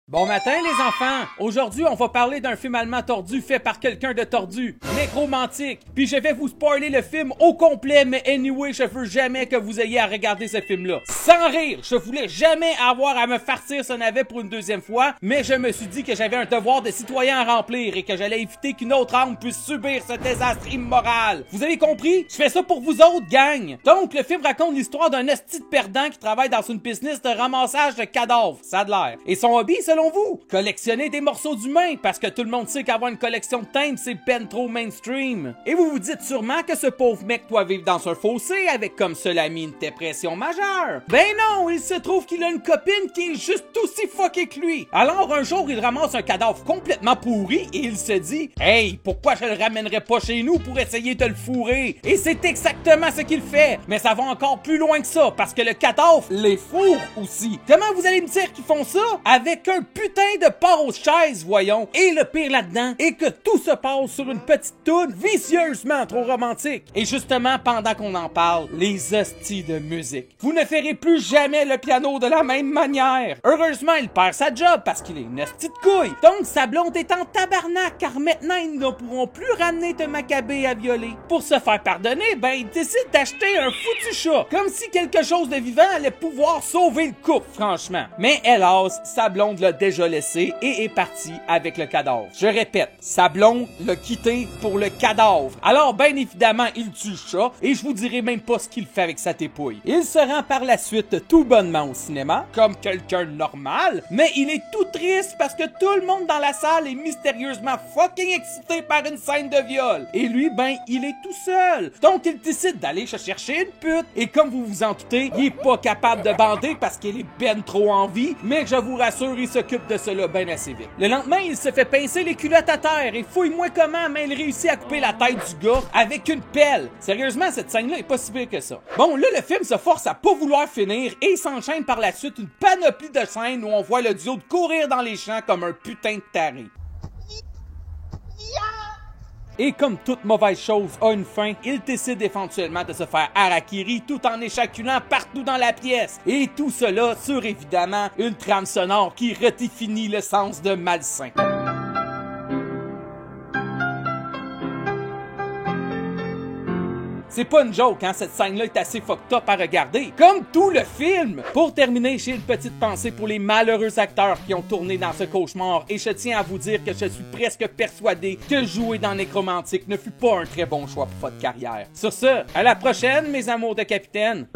Bon matin les enfants! Aujourd'hui on va parler d'un film allemand tordu fait par quelqu'un de tordu, Nécromantique. Puis je vais vous spoiler le film au complet, mais anyway je veux jamais que vous ayez à regarder ce film-là. Sans rire, je voulais jamais avoir à me farcir ce navet pour une deuxième fois, mais je me suis dit que j'avais un devoir de citoyen à remplir et que j'allais éviter qu'une autre âme puisse subir ce désastre immoral. Vous avez compris? Je fais ça pour vous autres, gang! Donc le film raconte l'histoire d'un esti de perdant qui travaille dans une business de ramassage de cadavres, ça a de l'air. Et son hobby, selon vous? Collectionner des morceaux d'humains, parce que tout le monde sait qu'avoir une collection de timbres, c'est ben trop mainstream. Et vous vous dites sûrement que ce pauvre mec doit vivre dans un fossé avec comme seul ami une dépression majeure. Ben non, il se trouve qu'il a une copine qui est juste aussi fuckée que lui. Alors un jour, il ramasse un cadavre complètement pourri et il se dit « Hey, pourquoi je le ramènerais pas chez nous pour essayer de le fourrer? » Et c'est exactement ce qu'il fait. Mais ça va encore plus loin que ça, parce que le cadavre les fourre aussi. Comment vous allez me dire qu'ils font ça? Avec un putain de porc aux chaises, voyons. Et le pire là-dedans est que tout se passe sur une petite toune vicieusement trop romantique. Et justement, pendant qu'on en parle, les hosties de musique. Vous ne ferez plus jamais le piano de la même manière. Heureusement, il perd sa job parce qu'il est une hostie de couille. Donc, sa blonde est en tabarnak, car maintenant, ils ne pourront plus ramener de Maccabée à violer. Pour se faire pardonner, ben, il décide d'acheter un foutu chat. Comme si quelque chose de vivant allait pouvoir sauver le couple, franchement. Mais hélas, sa blonde l'a déjà laissé et est partie avec le cadavre. Je répète, sa blonde l'a quitté pour le cadavre. Alors, bien évidemment, il tue le chat et je vous dirai même pas ce qu'il fait avec sa dépouille. Il se rend par la suite tout bonnement au cinéma, comme quelqu'un de normal, mais il est tout triste parce que tout le monde dans la salle est mystérieusement fucking excité par une scène de viol. Et lui, ben, il est tout seul. Donc, il décide d'aller se chercher une pute. Et comme vous vous en doutez, il est pas capable de bander parce qu'il est ben trop en vie, mais je vous rassure, il s'occupe de cela ben assez vite. Le lendemain, il se fait pincer les culottes à terre et fouille-moi comment, mais il réussit à couper la tête du gars avec une pelle. Sérieusement, cette scène-là est pas si pire que ça. Bon, là, le film se force à pas vouloir finir et s'enchaîne par la suite une panoplie de scènes où on voit le duo de courir dans les champs comme un putain de taré. Et comme toute mauvaise chose a une fin, il décide éventuellement de se faire harakiri tout en éjaculant partout dans la pièce. Et tout cela sur évidemment une trame sonore qui redéfinit le sens de malsain. C'est pas une joke, hein, cette scène-là est assez fucked up à regarder, comme tout le film! Pour terminer, j'ai une petite pensée pour les malheureux acteurs qui ont tourné dans ce cauchemar, et je tiens à vous dire que je suis presque persuadé que jouer dans Nécromantique ne fut pas un très bon choix pour votre carrière. Sur ce, à la prochaine, mes amours de capitaine!